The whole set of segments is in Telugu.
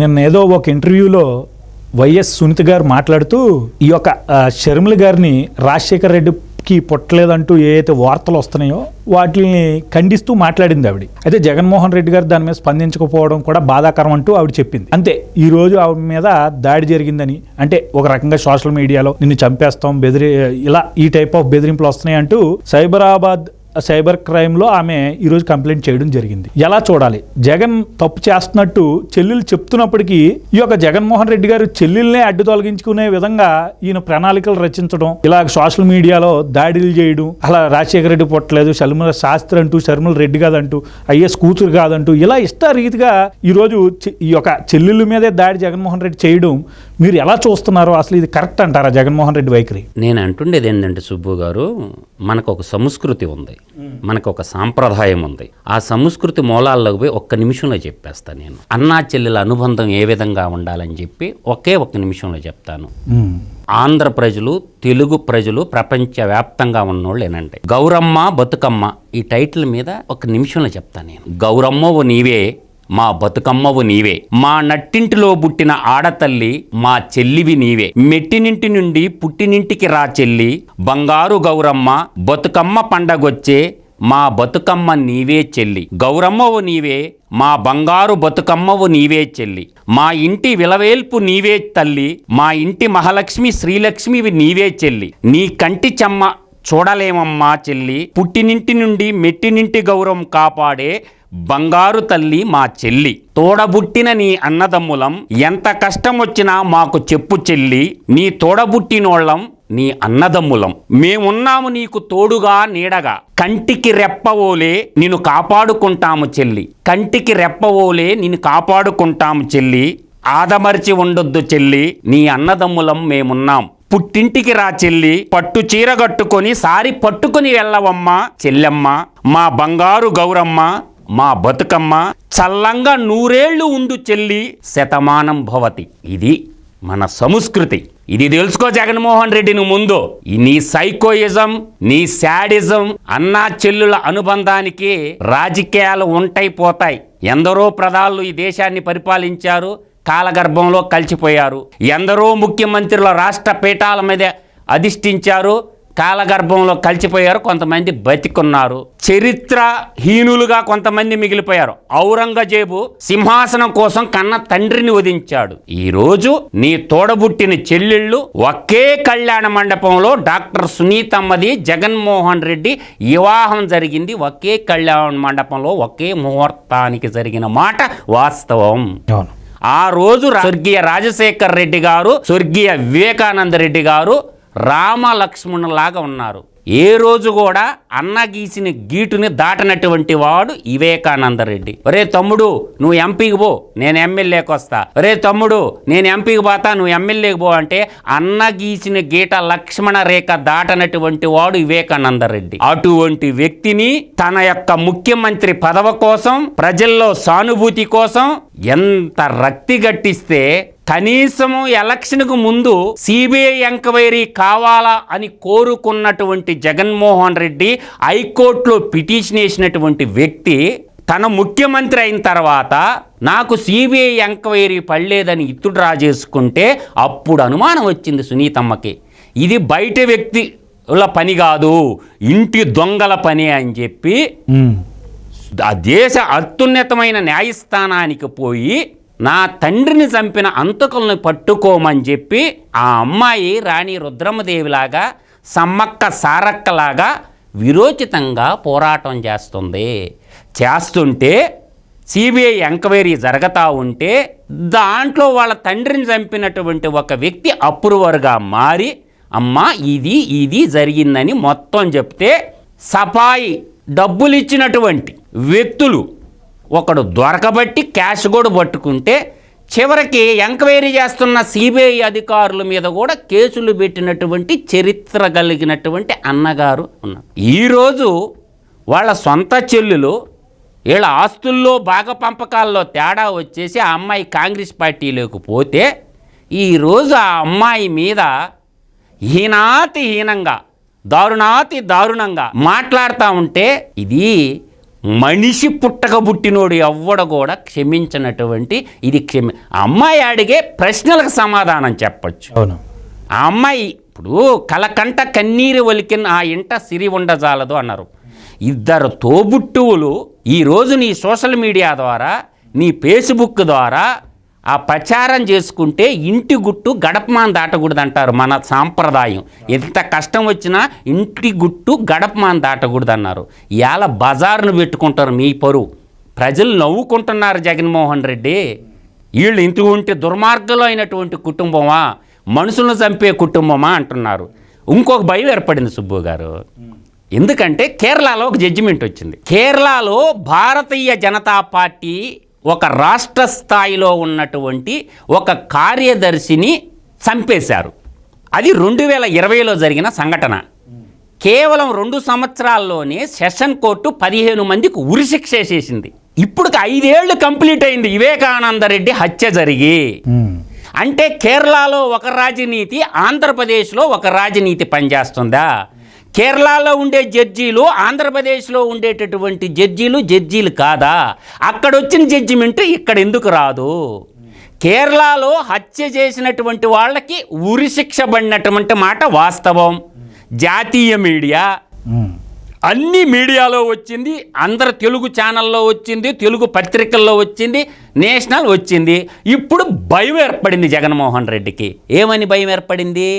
నిన్న ఏదో ఒక ఇంటర్వ్యూలో వైఎస్ సునీత గారు మాట్లాడుతూ ఈ యొక్క షర్మిల గారిని రాజశేఖర్ రెడ్డికి పుట్టలేదంటూ ఏదైతే వార్తలు వస్తున్నాయో వాటిని ఖండిస్తూ మాట్లాడింది ఆవిడ. అయితే జగన్మోహన్ రెడ్డి గారు దాని మీద స్పందించకపోవడం కూడా బాధాకరం అంటూ ఆవిడ చెప్పింది. అంతే, ఈ రోజు ఆవిడ మీద దాడి జరిగిందని, అంటే ఒక రకంగా సోషల్ మీడియాలో నిన్ను చంపేస్తాం ఇలా ఈ టైప్ ఆఫ్ బెదిరింపులు వస్తున్నాయి అంటూ సైబర్ క్రైమ్లో ఆమె ఈరోజు కంప్లైంట్ చేయడం జరిగింది. ఎలా చూడాలి? జగన్ తప్పు చేస్తున్నట్టు చెల్లెలు చెప్తున్నప్పటికీ ఈ యొక్క జగన్మోహన్ రెడ్డి గారు చెల్లెల్నే అడ్డు తొలగించుకునే విధంగా ఈయన ప్రణాళికలు రచించడం, ఇలా సోషల్ మీడియాలో దాడులు చేయడం, అలా రాజశేఖర రెడ్డి పుట్టలేదు, షర్మిల శాస్త్రి అంటూ, షర్మిల రెడ్డి కాదంటూ, ఐఎస్ కూతురు కాదంటూ, ఇలా ఇష్టరీతిగా ఈరోజు ఈ యొక్క చెల్లెళ్ళ మీదే దాడి జగన్మోహన్ రెడ్డి చేయడం మీరు ఎలా చూస్తున్నారో, అసలు ఇది కరెక్ట్ అంటారా జగన్మోహన్ రెడ్డి వైఖరి? నేను అంటుండేది ఏంటంటే సుబ్బు గారు, మనకు ఒక సంస్కృతి ఉంది, మనకు ఒక సాంప్రదాయం ఉంది. ఆ సంస్కృతి మూలాల్లోకి పోయి ఒక్క నిమిషంలో చెప్పేస్తాను. నేను అన్నా చెల్లెల అనుబంధం ఏ విధంగా ఉండాలని చెప్పి ఒక్క నిమిషంలో చెప్తాను. ఆంధ్ర ప్రజలు, తెలుగు ప్రజలు, ప్రపంచవ్యాప్తంగా ఉన్నోళ్ళు ఏనండి, గౌరమ్మ బతుకమ్మ ఈ టైటిల్ మీద ఒక నిమిషంలో చెప్తాను నేను. గౌరమ్మవు నీవే, మా బతుకమ్మవు నీవే, మా నట్టింటిలో పుట్టిన ఆడతల్లి, మా చెల్లివి నీవే, మెట్టినింటి నుండి పుట్టినింటికి రా చెల్లి, బంగారు గౌరమ్మ బతుకమ్మ పండగొచ్చే, మా బతుకమ్మ నీవే చెల్లి, గౌరమ్మవు నీవే, మా బంగారు బతుకమ్మవు నీవే చెల్లి, మా ఇంటి విలవేల్పు నీవే తల్లి, మా ఇంటి మహాలక్ష్మి శ్రీలక్ష్మివి నీవే చెల్లి, నీ కంటి చెమ్మ చూడలేమమ్మా చెల్లి, పుట్టినింటి నుండి మెట్టినింటి గౌరవం కాపాడే బంగారు తల్లి మా చెల్లి, తోడబుట్టిన నీ అన్నదమ్ములం, ఎంత కష్టం వచ్చినా మాకు చెప్పు చెల్లి, నీ తోడబుట్టినోళ్ళం నీ అన్నదమ్ములం, మేమున్నాము నీకు తోడుగా నీడగా, కంటికి రెప్పవోలే నిన్ను కాపాడుకుంటాము చెల్లి, కంటికి రెప్పవోలే నిన్ను కాపాడుకుంటాము చెల్లి, ఆదమర్చి ఉండొద్దు చెల్లి, నీ అన్నదమ్ములం మేమున్నాం, పుట్టింటికి రా చెల్లి, పట్టు చీర కట్టుకొని సారి పట్టుకుని వెళ్ళవమ్మా చెల్లెమ్మ, మా బంగారు గౌరమ్మ మా బతుకమ్మ, చల్లంగా నూరేళ్లు ఉండు చెల్లి, శతమానం భవతి. ఇది మన సంస్కృతి. ఇది తెలుసుకో జగన్మోహన్ రెడ్డి, నువ్వు ముందు నీ సైకోయిజం, నీ శాడిజం, అన్నా చెల్లుల అనుబంధానికి రాజకీయాలు ఉంటాయి పోతాయి. ఎందరో ప్రధానులు ఈ దేశాన్ని పరిపాలించారు, కాలగర్భంలో కలిసిపోయారు. ఎందరో ముఖ్యమంత్రుల రాష్ట్ర పీఠాల మీద అధిష్ఠించారు, కాలగర్భంలో కలిసిపోయారు. కొంతమంది బతికున్నారు, చరిత్రహీనులుగా కొంతమంది మిగిలిపోయారు. ఔరంగజేబు సింహాసనం కోసం కన్న తండ్రిని వధించాడు. ఈరోజు నీ తోడబుట్టిన చెల్లెళ్ళు ఒకే కళ్యాణ మండపంలో డాక్టర్ సునీతమ్మది జగన్మోహన్ రెడ్డి వివాహం జరిగింది. ఒకే కళ్యాణ మండపంలో ఒకే ముహూర్తానికి జరిగిన మాట వాస్తవం. ఆ రోజు స్వర్గీయ రాజశేఖర్ రెడ్డి గారు, స్వర్గీయ వివేకానంద రెడ్డి గారు రామ లక్ష్మణులాగా ఉన్నారు. ఏ రోజు కూడా అన్న గీసిన గీటుని దాటనటువంటి వాడు వివేకానంద రెడ్డి. ఒరే తమ్ముడు నువ్వు ఎంపీకి పో, నేను ఎమ్మెల్యేకి వస్తా, ఒరే తమ్ముడు నేను ఎంపీకి పోతా, నువ్వు ఎమ్మెల్యేకి పో అంటే అన్న గీసిన గీట లక్ష్మణ రేఖ దాటనటువంటి వాడు వివేకానంద రెడ్డి. అటువంటి వ్యక్తిని తన యొక్క ముఖ్యమంత్రి పదవి కోసం, ప్రజల్లో సానుభూతి కోసం ఎంత రక్తి గట్టిస్తే, కనీసము ఎలక్షన్కు ముందు సిబిఐ ఎంక్వైరీ కావాలా అని కోరుకున్నటువంటి జగన్మోహన్ రెడ్డి హైకోర్టులో పిటిషన్ వేసినటువంటి వ్యక్తి తన ముఖ్యమంత్రి అయిన తర్వాత నాకు సిబిఐ ఎంక్వైరీ పడలేదని ఇత్తుడ్రా చేసుకుంటే అప్పుడు అనుమానం వచ్చింది సునీతమ్మకి. ఇది బయట వ్యక్తుల పని కాదు, ఇంటి దొంగల పని అని చెప్పి ఆ దేశ అత్యున్నతమైన న్యాయస్థానానికి పోయి నా తండ్రిని చంపిన అంతకులను పట్టుకోమని చెప్పి ఆ అమ్మాయి రాణి రుద్రమదేవిలాగా, సమ్మక్క సారక్కలాగా విరోచితంగా పోరాటం చేస్తుంటే సిబిఐ ఎంక్వైరీ జరుగుతూ ఉంటే దాంట్లో వాళ్ళ తండ్రిని చంపినటువంటి ఒక వ్యక్తి అప్రూవర్గా మారి అమ్మా ఇది జరిగిందని మొత్తం చెప్తే సఫాయి డబ్బులు ఇచ్చినటువంటి వ్యక్తులు ఒకడు దొరకబట్టి క్యాష్ కూడా పట్టుకుంటే చివరికి ఎంక్వైరీ చేస్తున్న సిబిఐ అధికారుల మీద కూడా కేసులు పెట్టినటువంటి చరిత్ర కలిగినటువంటి అన్నగారు ఉన్నారు. ఈరోజు వాళ్ళ సొంత చెల్లెలు వీళ్ళ ఆస్తుల్లో భాగ పంపకాల్లో తేడా వచ్చేసి ఆ అమ్మాయి కాంగ్రెస్ పార్టీలోకి పోతే ఈరోజు ఆ అమ్మాయి మీద హీనాతి హీనంగా, దారుణాతి దారుణంగా మాట్లాడుతూ ఉంటే ఇది మనిషి పుట్టక పుట్టినోడు ఎవ్వడు కూడా క్షమించినటువంటి ఇది అమ్మాయి అడిగే ప్రశ్నలకు సమాధానం చెప్పచ్చు. అవును. ఆ అమ్మాయి ఇప్పుడు కలకంట కన్నీరు ఒలికిన ఆ ఇంట సిరి ఉండజాలదు అన్నారు. ఇద్దరు తోబుట్టువులు ఈరోజు నీ సోషల్ మీడియా ద్వారా, నీ ఫేస్బుక్ ద్వారా ఆ ప్రచారం చేసుకుంటే ఇంటి గుట్టు గడపమాన్ దాటకూడదు అంటారు మన సాంప్రదాయం. ఎంత కష్టం వచ్చినా ఇంటి గుట్టు గడపమాన్ దాటకూడదు అన్నారు. ఇవాళ బజార్ను పెట్టుకుంటారు మీ పరువు. ప్రజలు నవ్వుకుంటున్నారు జగన్మోహన్ రెడ్డి. వీళ్ళు ఇంటి ఉంటే దుర్మార్గంలో అయినటువంటి కుటుంబమా, మనుషులను చంపే కుటుంబమా అంటున్నారు. ఇంకొక భయం ఏర్పడింది సుబ్బు గారు. ఎందుకంటే కేరళలో ఒక జడ్జిమెంట్ వచ్చింది. కేరళలో భారతీయ జనతా పార్టీ ఒక రాష్ట్ర స్థాయిలో ఉన్నటువంటి ఒక కార్యదర్శిని చంపేశారు. అది 2020లో జరిగిన సంఘటన. కేవలం 2 సంవత్సరాల్లోనే సెషన్ కోర్టు 15 మందికి ఉరిశిక్ష వేసేసింది. ఇప్పుడు 5 ఏళ్ళు కంప్లీట్ అయింది వివేకానంద రెడ్డి హత్య జరిగి. అంటే కేరళలో ఒక రాజనీతి, ఆంధ్రప్రదేశ్లో ఒక రాజనీతి పనిచేస్తుందా? కేరళలో ఉండే జడ్జీలు ఆంధ్రప్రదేశ్లో ఉండేటటువంటి జడ్జీలు కాదా? అక్కడ వచ్చిన జడ్జిమెంట్ ఇక్కడ ఎందుకు రాదు? కేరళలో హత్య చేసినటువంటి వాళ్ళకి ఉరిశిక్ష పడినటువంటి మాట వాస్తవం. జాతీయ మీడియా, అన్ని మీడియాలో వచ్చింది, అందరు తెలుగు ఛానల్లో వచ్చింది, తెలుగు పత్రికల్లో వచ్చింది, నేషనల్ వచ్చింది. ఇప్పుడు భయం ఏర్పడింది జగన్మోహన్ రెడ్డికి. ఏమని భయం ఏర్పడింది?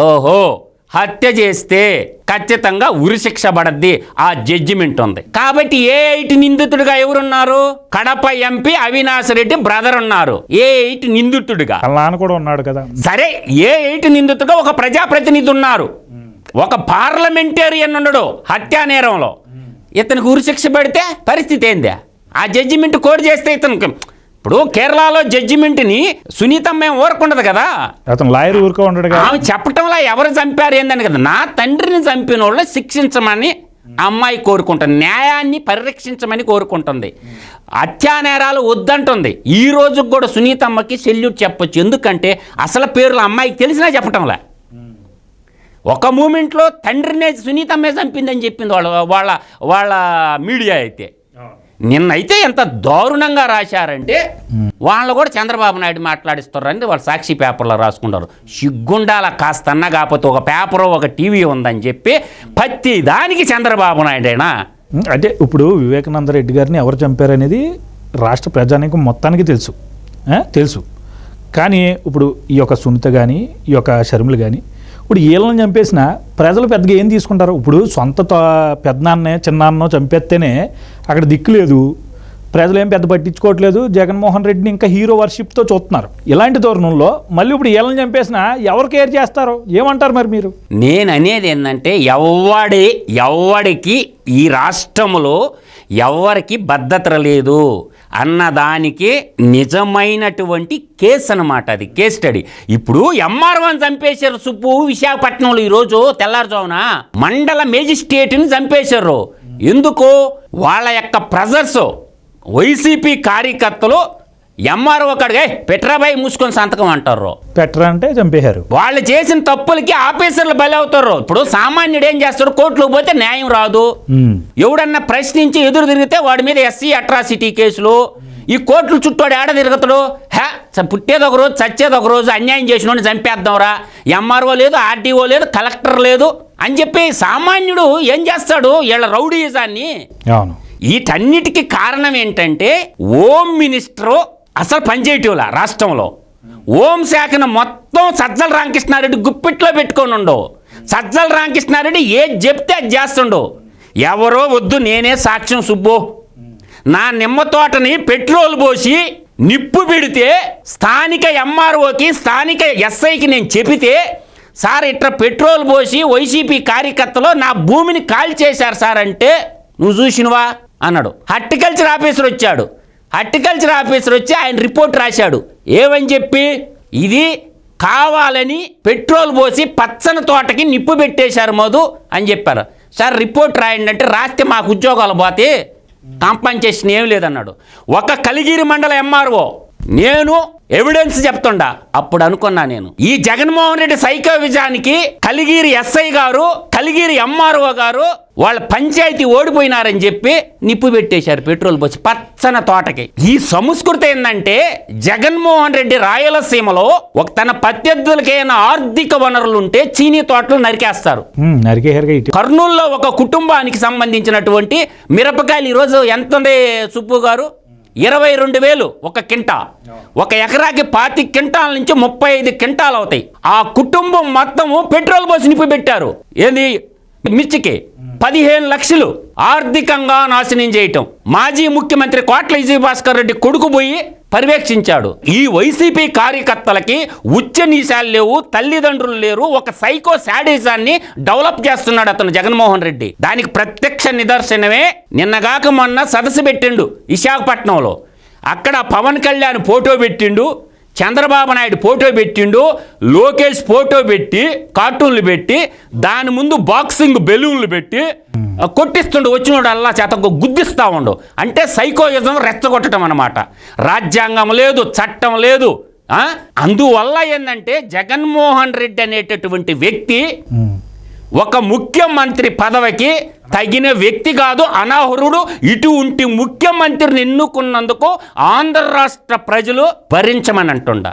ఓహో, హత్య చేస్తే ఖచ్చితంగా ఉరిశిక్ష పడద్ది, ఆ జడ్జిమెంట్ ఉంది కాబట్టి A8 నిందితుడిగా ఎవరున్నారు? కడప ఎంపీ అవినాష్ రెడ్డి బ్రదర్ ఉన్నారు A8 నిందితుడిగా. కూడా ఉన్నాడు కదా. సరే, A8 నిందితుడిగా ఒక ప్రజాప్రతినిధి ఉన్నారు, ఒక పార్లమెంటేరియన్ ఉన్నాడు హత్యా నేరంలో. ఇతనికి ఉరిశిక్ష పడితే పరిస్థితి ఏంది? ఆ జడ్జిమెంట్ కోడ్ చేస్తే ఇతనికి ఇప్పుడు కేరళలో జడ్జిమెంట్ని సునీతమ్మ ఏం ఊరకుండదు కదా, అతను లాయర్ ఊరుకో ఉండడు కదా. ఆమె చెప్పటంలో ఎవరు చంపారు ఏందని కదా, నా తండ్రిని చంపిన వాళ్ళని శిక్షించమని అమ్మాయి కోరుకుంటుంది, న్యాయాన్ని పరిరక్షించమని కోరుకుంటుంది, హత్యా నేరాలు వద్దంటుంది. ఈ రోజుకి కూడా సునీతమ్మకి సెల్యూట్ చెప్పొచ్చు. ఎందుకంటే అసలు పేర్లు అమ్మాయికి తెలిసినా చెప్పటంలే. ఒక మూమెంట్లో తండ్రినే సునీతమ్మే చంపిందని చెప్పింది వాళ్ళ మీడియా అయితే. నిన్నైతే ఎంత దారుణంగా రాశారంటే వాళ్ళు కూడా చంద్రబాబు నాయుడు మాట్లాడిస్తారని వాళ్ళు సాక్షి పేపర్లో రాసుకుంటారు. సిగ్గుండాల కాస్తన్నా, కాకపోతే ఒక పేపరు ఒక టీవీ ఉందని చెప్పి ప్రతి దానికి చంద్రబాబు నాయుడేనా? అంటే ఇప్పుడు వివేకానంద రెడ్డి గారిని ఎవరు చంపారనేది రాష్ట్ర ప్రజానీకం మొత్తానికి తెలుసు. కానీ ఇప్పుడు ఈ యొక్క సునీత కానీ, ఈ యొక్క షర్మిల కానీ, ఇప్పుడు వీళ్ళని చంపేసిన ప్రజలు పెద్దగా ఏం తీసుకుంటారు? ఇప్పుడు సొంత పెద్దనాన్నే చిన్నాన్నో చంపేస్తేనే అక్కడ దిక్కు లేదు, ప్రజలు ఏం పెద్ద పట్టించుకోవట్లేదు, జగన్మోహన్ రెడ్డిని ఇంకా హీరో వర్షిప్తో చూస్తున్నారు. ఇలాంటి తరుణంలో మళ్ళీ ఇప్పుడు వీళ్ళని చంపేసినా ఎవరు కేర్ చేస్తారు? ఏమంటారు మరి మీరు? నేను అనేది ఏంటంటే ఎవడికి ఈ రాష్ట్రంలో ఎవరికి భద్రత లేదు అన్నదానికి నిజమైనటువంటి కేసు అన్నమాట. అది కేస్ స్టడీ. ఇప్పుడు ఎంఆర్ఓని చంపేశారు సుబ్బు విశాఖపట్నంలో. ఈరోజు తెల్లారుజామున మండల మేజిస్ట్రేట్ని చంపేశారు. ఎందుకు? వాళ్ళ యొక్క ప్రెజర్స్, వైసీపీ కార్యకర్తలు ఎంఆర్ఓ కాడిగా పెట్రాబాయి మూసుకొని సంతకం అంటారు. పెట్రా అంటే చంపేశారు. వాళ్ళు చేసిన తప్పులకి ఆఫీసర్లు బలి అవుతారు. ఇప్పుడు సామాన్యుడు ఏం చేస్తాడు? కోర్టులోకి పోతే న్యాయం రాదు. ఎవడన్నా ప్రశ్నించి ఎదురు తిరిగితే వాడి మీద SC అట్రాసిటీ కేసులు. ఈ కోర్టుల చుట్టూ ఆడ తిరుగుతాడు. పుట్టేది ఒక రోజు, చచ్చేది ఒక రోజు, అన్యాయం చేసిన చంపేద్దాంరా. ఎంఆర్ఓ లేదు, RDO లేదు, కలెక్టర్ లేదు అని చెప్పి సామాన్యుడు ఏం చేస్తాడు? వీళ్ళ రౌడీయిజాన్ని. వీటన్నిటికీ కారణం ఏంటంటే హోమ్ మినిస్టరు అసలు పనిచేయటంలా రాష్ట్రంలో. హోంశాఖను మొత్తం సజ్జల రామకృష్ణారెడ్డి గుప్పిట్లో పెట్టుకొని ఉండవు. సజ్జల రామకృష్ణారెడ్డి ఏది చెప్తే అది చేస్తుండవు. ఎవరో వద్దు, నేనే సాక్ష్యం సుబ్బు. నా నిమ్మ తోటని పెట్రోల్ పోసి నిప్పు పెడితే స్థానిక ఎంఆర్ఓకి, స్థానిక SIకి నేను చెబితే, సార్ ఇట్లా పెట్రోల్ పోసి వైసీపీ కార్యకర్తలు నా భూమిని కాల్ చేశారు సార్ అంటే, నువ్వు చూసినవా అన్నాడు. హార్టికల్చర్ ఆఫీసర్ వచ్చాడు. హార్టికల్చర్ ఆఫీసర్ వచ్చి ఆయన రిపోర్ట్ రాశాడు. ఏమని చెప్పి? ఇది కావాలని పెట్రోల్ పోసి పచ్చని తోటకి నిప్పు పెట్టేశారు మధు అని చెప్పారు. సార్ రిపోర్ట్ రాయండి అంటే, రాస్తే మాకు ఉద్యోగాలు పోతే కాంపన్సేషన్ ఏం లేదన్నాడు. ఒక కలిగిరి మండల MRO నేను ఎవిడెన్స్ చెప్తుండా. అప్పుడు అనుకున్నా నేను, ఈ జగన్మోహన్ రెడ్డి సైకో విజయానికి కలిగిరి SI గారు, కలిగిరి MRO గారు వాళ్ళ పంచాయతీ ఓడిపోయినారని చెప్పి నిప్పు పెట్టేశారు పెట్రోల్ పోసి పచ్చని తోటకి. ఈ సంస్కృతి ఏంటంటే జగన్మోహన్ రెడ్డి రాయలసీమలో ఒక తన ప్రత్యర్థులకైనా ఆర్థిక వనరులుంటే చీనీ తోటలు నరికేస్తారు. కర్నూలులో ఒక కుటుంబానికి సంబంధించినటువంటి మిరపకాయలు ఈరోజు ఎంత ఉంది సుబ్బు గారు? 22,000 ఒక కింటా. ఒక ఎకరాకి 25 క్వింటాల నుంచి 35 క్వింటాలు అవుతాయి. ఆ కుటుంబం మొత్తము పెట్రోల్ పోసి నిప్పు పెట్టారు. ఏంది మిర్చికి 15 లక్షలు ఆర్థికంగా నాశనం చేయటం. మాజీ ముఖ్యమంత్రి కోట్ల విజయభాస్కర్ రెడ్డి కొడుకు పోయి పర్యవేక్షించాడు. ఈ వైసీపీ కార్యకర్తలకి ఉచ్చ నీశాలు లేవు, తల్లిదండ్రులు లేరు. ఒక సైకో శాడిజాన్ని డెవలప్ చేస్తున్నాడు అతను జగన్మోహన్ రెడ్డి. దానికి ప్రత్యక్ష నిదర్శనమే నిన్నగాక మొన్న సదస్సు పెట్టిండు విశాఖపట్నంలో. అక్కడ పవన్ కళ్యాణ్ ఫోటో పెట్టిండు, చంద్రబాబు నాయుడు ఫోటో పెట్టిండు, లోకేష్ ఫోటో పెట్టి కార్టూన్లు పెట్టి దాని ముందు బాక్సింగ్ బెలూన్లు పెట్టి కొట్టిస్తుండు. వచ్చినోడు అల్లా చేత గుద్దిస్తూ ఉండు. అంటే సైకోయిజం రెచ్చగొట్టడం అన్నమాట. రాజ్యాంగం లేదు, చట్టం లేదు. అందువల్ల ఏంటంటే జగన్మోహన్ రెడ్డి అనేటటువంటి వ్యక్తి ఒక ముఖ్యమంత్రి పదవికి తగిన వ్యక్తి కాదు, అనర్హుడు. ఇటువంటి ముఖ్యమంత్రిని ఎన్నుకున్నందుకు ఆంధ్ర రాష్ట్ర ప్రజలు భరించమని అంటుండ.